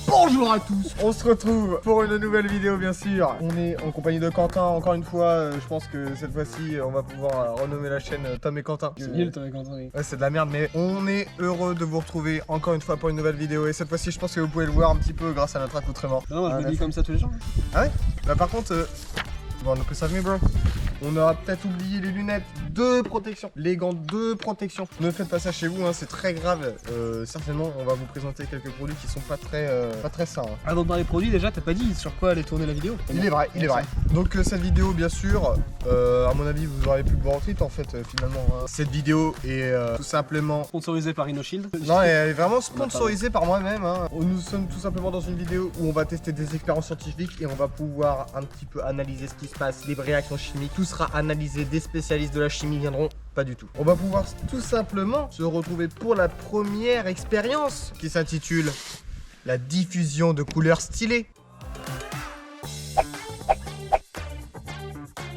Bonjour à tous, on se retrouve pour une nouvelle vidéo bien sûr. On est en compagnie de Quentin, encore une fois, je pense que cette fois-ci on va pouvoir renommer la chaîne Tom et Quentin. C'est nul Tom et Quentin, oui. Ouais, c'est de la merde, mais on est heureux de vous retrouver encore une fois pour une nouvelle vidéo. Et cette fois-ci je pense que vous pouvez le voir un petit peu grâce à notre accoutrement. Non, je le dis comme ça tous les jours. Ah ouais? Bah par contre, bon, on peut s'avenir bro. On aura peut-être oublié les lunettes de protection, les gants de protection. Ne faites pas ça chez vous, hein, c'est très grave. Certainement, on va vous présenter quelques produits qui sont pas très sains. Hein. Avant de parler des produits, déjà, t'as pas dit sur quoi allait tourner la vidéo? Il est vrai, il est vrai. Donc cette vidéo, bien sûr, à mon avis, vous aurez plus de bon en fait, finalement. Hein. Cette vidéo est tout simplement sponsorisée par InnoShield. Non, elle est vraiment sponsorisée par moi-même. Hein. Nous sommes tout simplement dans une vidéo où on va tester des expériences scientifiques et on va pouvoir un petit peu analyser ce qui se passe, les réactions chimiques. Tout sera analysé, des spécialistes de la chimie viendront. Pas du tout. On va pouvoir tout simplement se retrouver pour la première expérience qui s'intitule la diffusion de couleurs stylées.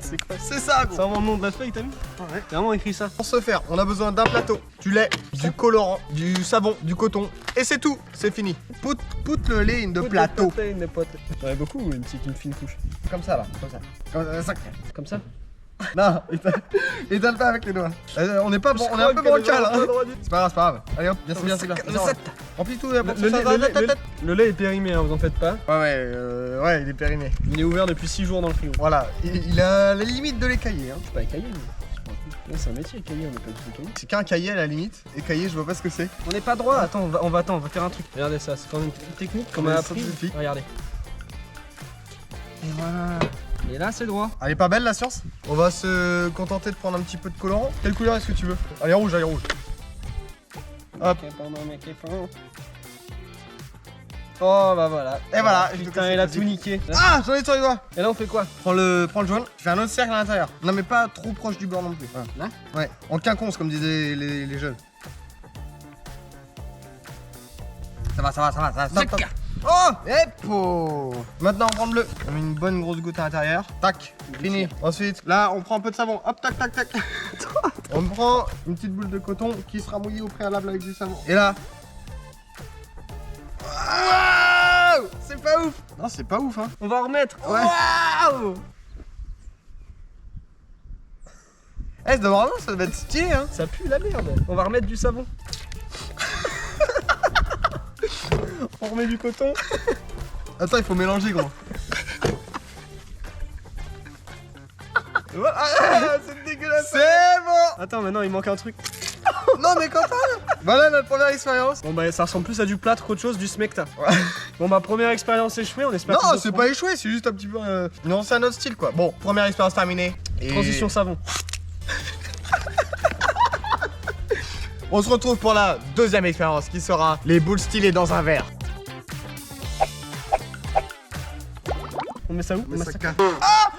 C'est quoi? C'est ça, gros. C'est vraiment le nom de la feuille, t'as vu? Ouais. C'est vraiment écrit ça. Pour ce faire, on a besoin d'un plateau, du lait, du colorant, du savon, du coton, et c'est tout, c'est fini. Put le lait in the plateau. J'en ai beaucoup ou une fine couche? Comme ça là, comme ça. Comme ça? Non, étale pas avec les doigts. On est pas bon, on est un peu bancal. Hein. C'est pas grave. Allez hop, bien c'est bien. Remplis tout. Le lait est périmé, hein, vous en faites pas. Ouais, il est périmé. Il est ouvert depuis 6 jours dans le frigo. Voilà, il a la limite de l'écailler. Hein. Je suis pas écaillé, mais c'est un métier, écaillé, on est pas du tout écaillé. C'est qu'un cahier à la limite, écaillé, je vois pas ce que c'est. On n'est pas droit, attends, on va faire un truc. Regardez ça, c'est quand même une technique qu'on a appris. Regardez. Et voilà. Et là, c'est droit. Elle est pas belle la science? On va se contenter de prendre un petit peu de colorant. Quelle couleur est-ce que tu veux? Allez, rouge, allez, rouge. Hop. Oh bah voilà. Et voilà. Putain, il a tout niqué. Ah, j'en ai sur les doigts. Et là, on fait quoi? Prends le jaune. Tu fais un autre cercle à l'intérieur. Non, mais pas trop proche du bord non plus. Voilà. Là? Ouais, en quinconce comme disaient les jeunes. Ça va. Stop. Oh! Epo! Maintenant on prend le bleu. On met une bonne grosse goutte à l'intérieur. Tac, fini. Ensuite, là on prend un peu de savon. Hop, tac. On prend une petite boule de coton qui sera mouillée au préalable avec du savon. Et là. Waouh! C'est pas ouf! Non, c'est pas ouf, hein. On va remettre. Ouais. Waouh! Eh, normalement ça doit être stylé, hein. Ça pue la merde. On va remettre du savon. On remet du coton. Attends, il faut mélanger, gros. Ah, c'est dégueulasse. C'est bon. Attends, maintenant il manque un truc. Non, mais Quentin. Voilà notre première expérience. Bon bah ça ressemble plus à du plâtre qu'autre chose, du smecta. Ouais. Bon bah première expérience échouée, on espère. Non, c'est pas échoué, c'est juste un petit peu. Non, c'est un autre style quoi. Bon, première expérience terminée. Et... Transition savon. On se retrouve pour la deuxième expérience qui sera les boules stylées dans un verre. On met ça où? On met ça... Ah.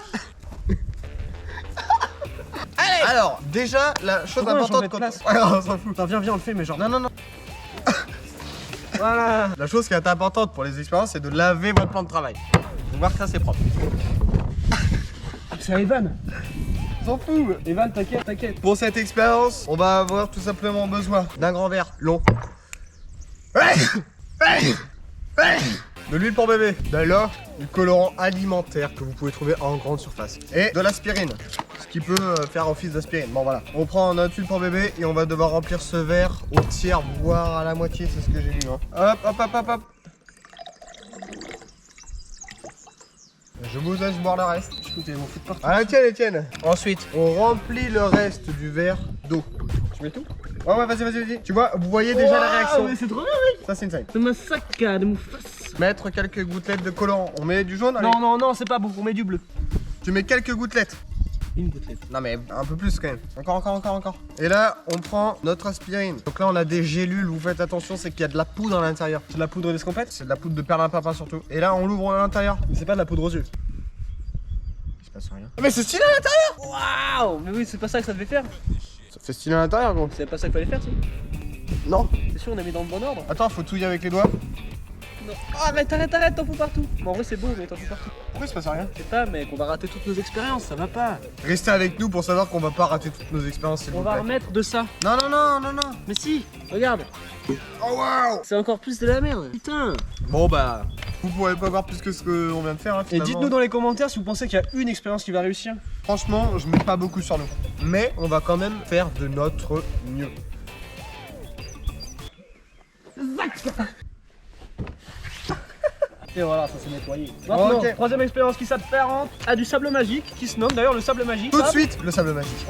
Allez. Alors, déjà, la chose importante quand on s'en fout. Attends, viens, on le fait, mais genre. Non. Voilà. La chose qui est importante pour les expériences, c'est de laver votre plan de travail. Donc voir que ça c'est propre. C'est Evan. S'en fout. Evan, t'inquiète. Pour cette expérience, on va avoir tout simplement besoin d'un grand verre long. De l'huile pour bébé, de l'eau, du colorant alimentaire que vous pouvez trouver en grande surface et de l'aspirine, ce qui peut faire office d'aspirine. Bon voilà, on prend notre huile pour bébé et on va devoir remplir ce verre au tiers, voire à la moitié, c'est ce que j'ai lu. Hein. Hop. Je vous laisse boire le reste. Écoutez, on fout partout. Ah tiens. Ensuite, on remplit le reste du verre d'eau. Tu mets tout? Ouais, vas-y. Tu vois, vous voyez déjà la réaction. Mais c'est trop bien, mec. Ça c'est une scène. C'est ma saccade, mon face. Mettre quelques gouttelettes de colorant. On met du jaune, allez. Non, c'est pas bon, on met du bleu. Tu mets quelques gouttelettes. Une gouttelette. Non mais un peu plus quand même. Encore. Et là, on prend notre aspirine. Donc là, on a des gélules. Vous faites attention, c'est qu'il y a de la poudre à l'intérieur. C'est de la poudre d'escampette? C'est de la poudre de perlimpinpin surtout. Et là, on l'ouvre à l'intérieur. Mais c'est pas de la poudre aux yeux. Il se passe rien. Mais c'est stylé à l'intérieur. Waouh! Mais oui, c'est pas ça que ça devait faire. Ça fait stylé à l'intérieur, gros. C'est pas ça qu'il fallait faire, ça? Non. C'est sûr, on a mis dans le bon ordre. Attends, faut touiller avec les doigts. non. Oh, arrête, t'en fous partout. Bon, en vrai, c'est beau, mais t'en fous partout. Pourquoi il se passe rien? Je sais pas, mec, on va rater toutes nos expériences, ça va pas. Restez avec nous pour savoir qu'on va pas rater toutes nos expériences, s'il On vous va plaît. remettre de ça. Non, non, non, non, non. Mais si, regarde. Oh waouh. C'est encore plus de la merde. Putain. Bon bah, vous pourrez pas voir plus que ce qu'on vient de faire. Hein, Et finalement. dites-nous dans les commentaires si vous pensez qu'il y a une expérience qui va réussir. Franchement, je mets pas beaucoup sur nous. Mais on va quand même faire de notre mieux. Et voilà, ça s'est nettoyé. Maintenant, Ok. troisième expérience qui s'apparente à du sable magique, qui se nomme d'ailleurs le sable magique. Tout de suite, le sable magique.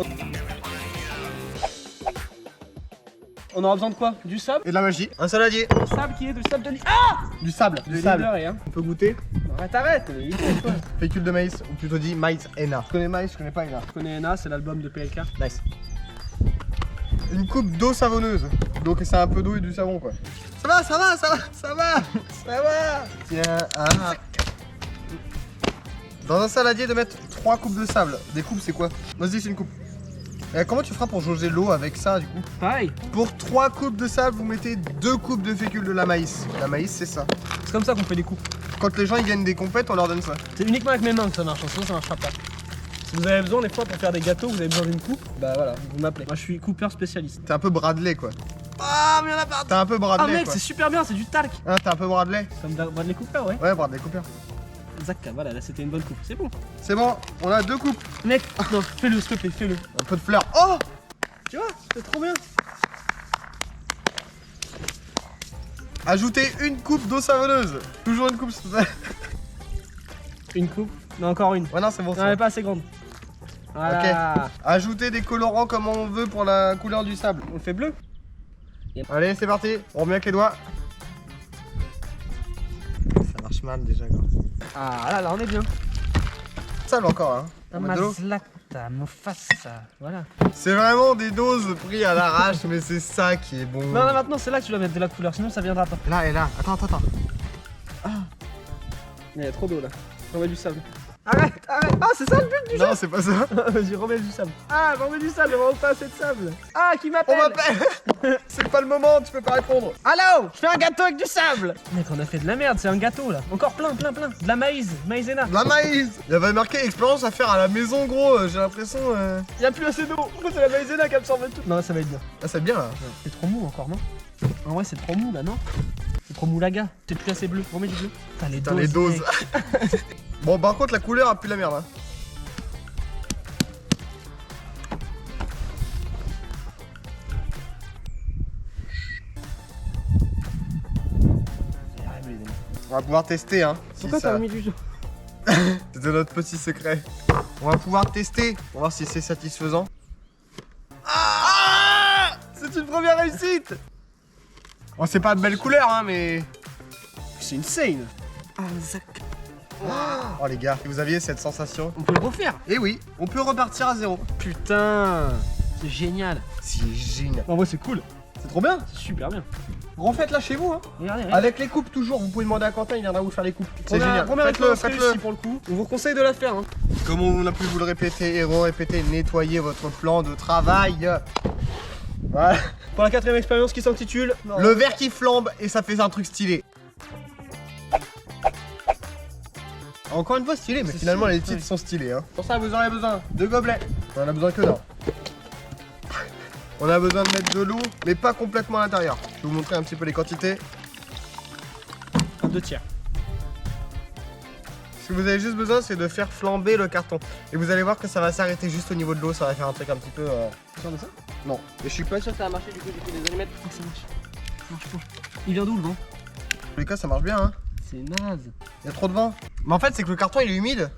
On aura besoin de quoi? Du sable. Et de la magie. Un saladier. Le sable qui est du sable de lit. Ah! Du sable. De Du sable. l'île de rien. On peut goûter. Arrête. Fécule de maïs, ou plutôt dit maïs henna. Je connais maïs, je connais pas henna. Je connais Ena, c'est l'album de PLK. Nice. Une coupe d'eau savonneuse. Donc c'est un peu d'eau et du savon quoi. Ça va, ça va, ça va, ça va, ça va. Tiens, ah. Dans un saladier de mettre 3 coupes de sable. Des coupes c'est quoi? Vas-y c'est une coupe. Et comment tu feras pour jauger l'eau avec ça du coup? Pareil. Pour 3 coupes de sable, vous mettez 2 coupes de fécule de la maïs. La maïs c'est ça. C'est comme ça qu'on fait les coupes. Quand les gens ils gagnent des compètes, on leur donne ça. C'est uniquement avec mes mains que ça marche, sinon ça marchera pas. Si vous avez besoin des fois pour faire des gâteaux, vous avez besoin d'une coupe, bah voilà, vous m'appelez. Moi je suis coupeur spécialiste. T'es un peu Bradley quoi. Ah mais on a pas. T'es un peu Ah Bradley mec, quoi. c'est super bien, c'est du talc. Hein, t'es un peu Bradley. Comme Bradley Cooper, ouais. Ouais, Bradley Cooper. Zaka, voilà, là c'était une bonne coupe. C'est bon. C'est bon, on a 2 coupes. Mec, non, fais-le, s'il te plaît, fais-le. Un peu de fleurs. Oh! Tu vois, c'est trop bien. Ajoutez une coupe d'eau savonneuse. Toujours une coupe. Une coupe. Non, encore une. Ouais, non, c'est bon. Non, c'est elle est bon. pas assez grande. Voilà. Ajoutez des colorants comme on veut pour la couleur du sable. On le fait bleu. Allez, c'est parti. On remet avec les doigts. Ça marche mal déjà, quoi. Ah là, on est bien. Sable encore, hein. On met de l'eau. Amazlata, Mufasa. Voilà. C'est vraiment des doses prises à l'arrache, mais c'est ça qui est bon. Non, là maintenant c'est là que tu dois mettre de la couleur, sinon ça viendra pas. Là et là. Attends. Mais il y a trop d'eau là. Remets du sable. Arrête. Ah, c'est ça le but du Non, c'est pas ça. Vas-y, remets du sable. Ah, remets du sable, il y a vraiment pas assez de sable. Ah, qui On m'appelle? m'appelle. C'est pas le moment, tu peux pas répondre. Allô, je fais un gâteau avec du sable. Mec, on a fait de la merde, c'est un gâteau là. Encore plein. De la maïzena. De la maïs. Il y avait marqué expérience à faire à la maison, gros. J'ai l'impression. Il y a plus assez d'eau. C'est la maïzena qui absorbe tout. Non, ça va être bien. Ah, c'est bien là. C'est trop mou encore, non? En vrai, c'est trop mou là, non? C'est trop mou, la gars. T'es plus assez bleu. Remets du bleu. Putain, Les doses. mec. Bon, par contre, la couleur a plus la merde. Hein. On va pouvoir tester, hein. si Pourquoi ça- t'as mis du jaune? C'était notre petit secret. On va pouvoir tester pour voir si c'est satisfaisant. Ah, c'est une première réussite. Bon, c'est pas de belle couleur, hein, mais. C'est insane. Ah, Zach. Oh, les gars, vous aviez cette sensation. On peut le refaire. Et oui, on peut repartir à zéro. Putain, c'est génial. C'est génial. En vrai, c'est cool. C'est trop bien. C'est super bien. Refaites-la chez vous, hein. Regardez. Avec les coupes, toujours. Vous pouvez demander à Quentin, il viendra vous faire les coupes. C'est génial. Première Faites-le, expérience faites-le. réussie pour le coup. On vous conseille de la faire. Hein. Comme on a pu vous le répéter et répéter, nettoyez votre plan de travail. Voilà. Pour la quatrième expérience qui s'intitule Le verre qui flambe et ça fait un truc stylé. Encore une fois stylé, mais C'est finalement stylé, les titres ouais. sont stylés. Hein. Pour ça, vous aurez besoin de gobelets. On en a besoin que d'un. On a besoin de mettre de l'eau, mais pas complètement à l'intérieur. Je vais vous montrer un petit peu les quantités. un 2/3. Ce que vous avez juste besoin, c'est de faire flamber le carton. Et vous allez voir que ça va s'arrêter juste au niveau de l'eau, ça va faire un truc un petit peu... Tu sûr de ça? Non. Mais je suis pas sûr que ça va marcher du coup, j'ai fait des allumettes. Oh, ça marche. Ça marche pas. Il vient d'où le vent? En tous les cas, ça marche bien, hein. C'est naze. Il y a trop de vent. Mais en fait, c'est que le carton, il est humide.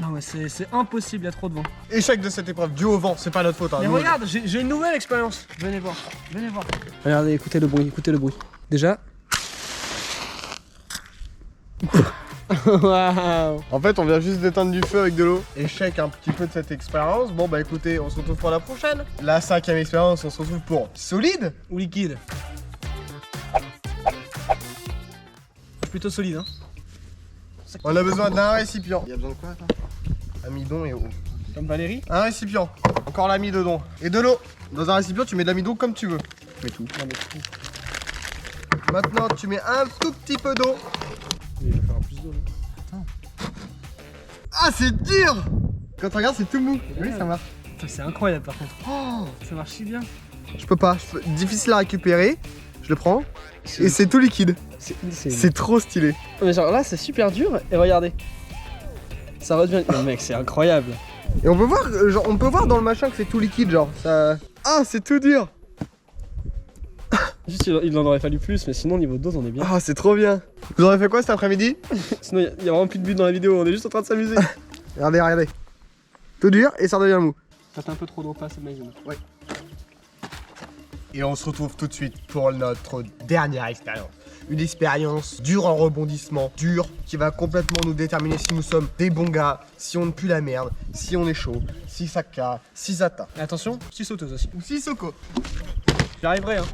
Non ouais, c'est impossible, il y a trop de vent. Échec de cette épreuve, dû au vent, c'est pas notre faute. Hein. Mais Nous, regarde, j'ai une nouvelle expérience. Venez voir. Regardez, écoutez le bruit, Déjà. Waouh. En fait, on vient juste d'éteindre du feu avec de l'eau. Échec un petit peu de cette expérience. Bon, bah écoutez, on se retrouve pour la prochaine. La 5e expérience, on se retrouve pour solide. Ou liquide. Plutôt solide, hein. On a besoin d'un récipient. Il y a besoin de quoi, attends? Amidon et eau. Comme Valérie. Un récipient. Encore l'amidon. Et de l'eau. Dans un récipient, tu mets de l'amidon comme tu veux. Tu mets tout. Non, mais tout. Maintenant, tu mets un tout petit peu d'eau. Il va falloir plus d'eau. Ah, c'est dur! Quand tu regardes, c'est tout mou. Oui, ça marche. C'est incroyable par contre. Oh, Ça marche si bien. je peux pas. Difficile à récupérer. Je le prends. Et c'est tout liquide. C'est trop stylé. Mais genre là, c'est super dur. Et regardez. Ça redevient. Mais mec, c'est incroyable. Et on peut voir, genre, on peut voir dans le machin que c'est tout liquide, genre. Ça... Ah, c'est tout dur. Juste, il en aurait fallu plus, mais sinon, niveau dose, on est bien. Ah, c'est trop bien. Vous aurez fait quoi cet après-midi? Sinon, il y a vraiment plus de but dans la vidéo. On est juste en train de s'amuser. Regardez, regardez. Tout dur et ça devient mou. Ça fait un peu trop d'eau, pas assez de maïs. Ouais. Et on se retrouve tout de suite pour notre dernière expérience. Une expérience dure en rebondissement, dure, qui va complètement nous déterminer si nous sommes des bons gars, si on ne pue la merde, si on est chaud, si ça casse, si ça tape. Et attention, petit sauteuse aussi. Ou si Soko. J'y arriverai, hein.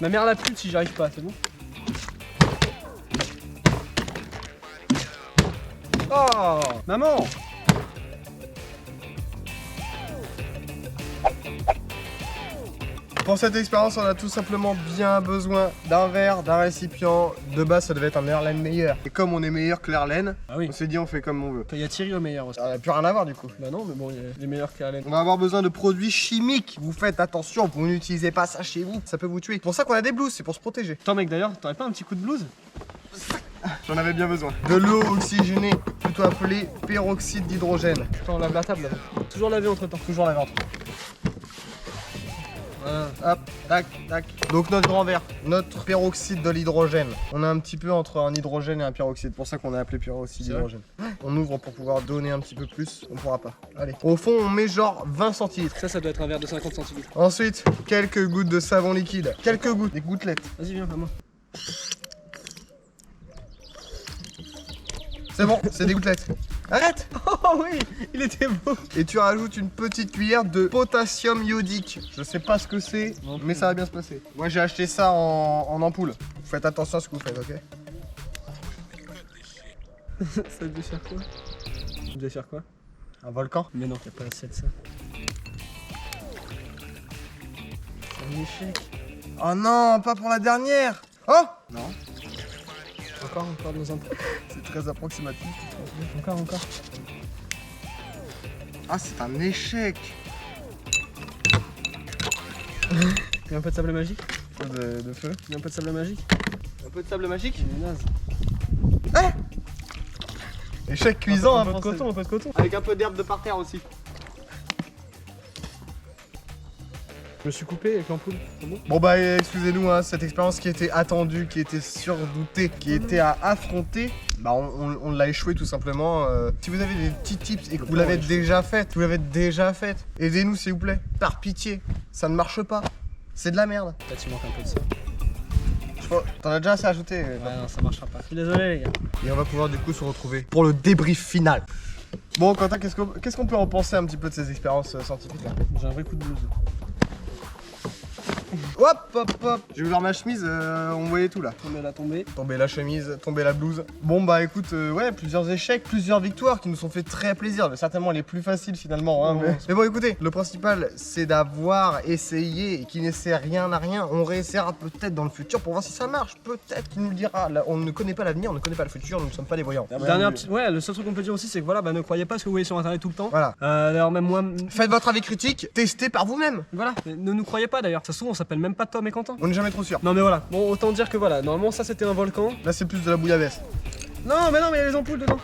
Ma mère la pute si j'arrive pas, c'est bon? Oh, maman! Pour cette expérience, on a tout simplement bien besoin d'un verre, d'un récipient. De base, ça devait être un Erlen meilleur. Et comme on est meilleur que l'Erlen, Ah oui. on s'est dit on fait comme on veut. Il y a Thierry au meilleur aussi. Ça n'a plus rien à voir du coup. Bah non, mais bon, il est meilleur qu'Alain. On va avoir besoin de produits chimiques. Vous faites attention, vous n'utilisez pas ça chez vous. Ça peut vous tuer. C'est pour ça qu'on a des blouses, c'est pour se protéger. Attends mec, d'ailleurs, t'aurais pas un petit coup de blues? J'en avais bien besoin. De l'eau oxygénée, plutôt appelée peroxyde d'hydrogène. Attends, on lave la table là. Toujours laver entre temps. Toujours la vente. Voilà. Hop, tac, tac. Donc notre grand verre, notre peroxyde de l'hydrogène. On est un petit peu entre un hydrogène et un peroxyde. Pour ça qu'on a appelé peroxyde C'est d'hydrogène. On ouvre pour pouvoir donner un petit peu plus. On pourra pas. Allez. Au fond, on met genre 20 centilitres. Ça doit être un verre de 50 centilitres. Ensuite, quelques gouttes de savon liquide. Quelques gouttes, des gouttelettes. Vas-y, viens, à moi. C'est bon, c'est des gouttelettes. Arrête! Oh oui, il était beau. Et tu rajoutes une petite cuillère de potassium iodique. Je sais pas ce que c'est, Non mais plus. ça va bien se passer. Moi j'ai acheté ça en ampoule. Vous faites attention à ce que vous faites, ok? Ça devait faire quoi? Ça devait faire quoi? Un volcan? Mais non, y'a pas assez de ça. C'est un échec. Oh non, pas pour la dernière! Oh! Non, Encore dans un. c'est très approximatif. Encore. Ah, c'est un échec! Y'a un peu de sable magique? De feu. Y'a un peu de sable magique? Un peu de sable magique? Il est naze. Échec cuisant, un hein, peu de français. coton, un peu de coton. Avec un peu d'herbe de parterre aussi. Je me suis coupé avec l'ampoule. C'est bon? Bon bah excusez-nous, hein, cette expérience qui était attendue, qui était surdoutée, qui était à affronter, bah on l'a échoué tout simplement. Si vous avez des petits tips et que vous l'avez déjà fait, aidez-nous s'il vous plaît, par pitié, ça ne marche pas, c'est de la merde. Peut-être il manque un peu de ça. T'en as déjà assez ajouté. Ouais, non, ça marchera pas. Je suis désolé, les gars. Et on va pouvoir du coup se retrouver pour le débrief final. Bon Quentin, qu'est-ce qu'on peut en penser un petit peu de ces expériences scientifiques là? J'ai un vrai coup de blues. Hop. J'ai ouvert ma chemise, on voyait tout là. On met la tombée. Tomber la chemise, tomber la blouse. Bon bah écoute, ouais, plusieurs échecs, plusieurs victoires qui nous ont fait très plaisir. Mais certainement les plus faciles finalement. Hein, Ouais. mais bon écoutez, le principal c'est d'avoir essayé et qui n'essaie rien à rien. On réessayera peut-être dans le futur pour voir si ça marche. Peut-être qu'il nous le dira. Là, on ne connaît pas l'avenir, on ne connaît pas le futur, nous ne sommes pas des voyants. Dernière petite. Ouais, le seul truc qu'on peut dire aussi, c'est que voilà, bah ne croyez pas ce que vous voyez sur internet tout le temps. Voilà. D'ailleurs, même moi. Faites votre avis critique, testez par vous-même. Voilà, mais ne nous croyez pas d'ailleurs. Ça se trouve, on s'appelle même pas Tom et Quentin. On n'est jamais trop sûr. Non, mais voilà. Bon, autant dire que voilà, normalement, ça c'était un volcan. Là c'est plus de la bouillabaisse. Non, mais il y a les ampoules dedans.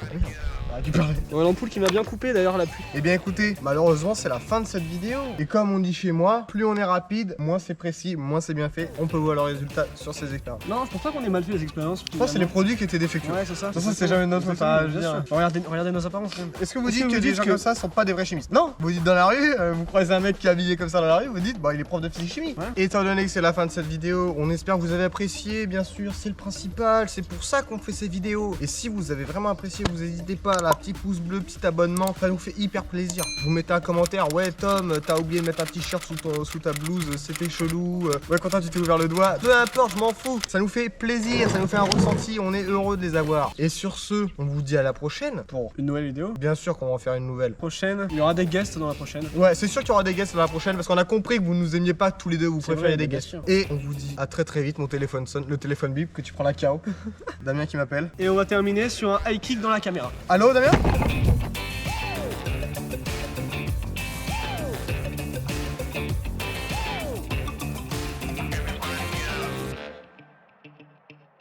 Récupérer. Ouais, l'ampoule qui m'a bien coupé d'ailleurs, la pluie. Eh bien écoutez, malheureusement c'est la fin de cette vidéo. Et comme on dit chez moi, plus on est rapide, moins c'est précis, moins c'est bien fait. On peut voir le résultat sur ces expériences. Non, je pense pas qu'on ait mal fait les expériences. Je pense que c'est les produits qui étaient défectueux. Ouais, c'est ça. De toute façon, c'est jamais notre faute, hein, je veux dire. Regardez nos apparences quand même. Est-ce que vous Est-ce dites que que vous des dites gens que- comme ça sont pas des vrais chimistes? Non. Vous dites dans la rue, vous croisez un mec qui est habillé comme ça dans la rue, vous dites bah il est prof de physique chimie. Ouais. Étant donné que c'est la fin de cette vidéo, on espère que vous avez apprécié, bien sûr, c'est le principal, c'est pour ça qu'on fait ces vidéos. Et si vous avez vraiment apprécié, vous n'hésitez pas à voilà, petit pouce bleu, petit abonnement, ça nous fait hyper plaisir. Vous mettez un commentaire, ouais Tom, t'as oublié de mettre un t-shirt sous ta blouse, c'était chelou. Ouais Quentin, tu t'es ouvert le doigt. Peu importe, je m'en fous. Ça nous fait plaisir, ça nous fait un ressenti, on est heureux de les avoir. Et sur ce, on vous dit à la prochaine pour... Une nouvelle vidéo. Bien sûr qu'on va en faire une nouvelle. Prochaine, il y aura des guests dans la prochaine. Ouais, c'est sûr qu'il y aura des guests dans la prochaine parce qu'on a compris que vous nous aimiez pas tous les deux, vous C'est préférez vrai, des bien guests. sûr. Et on vous dit à très vite, mon téléphone sonne, le téléphone bip, que tu prends la KO. Damien qui m'appelle. Et on va terminer sur un high kick dans la caméra. Allô Damien?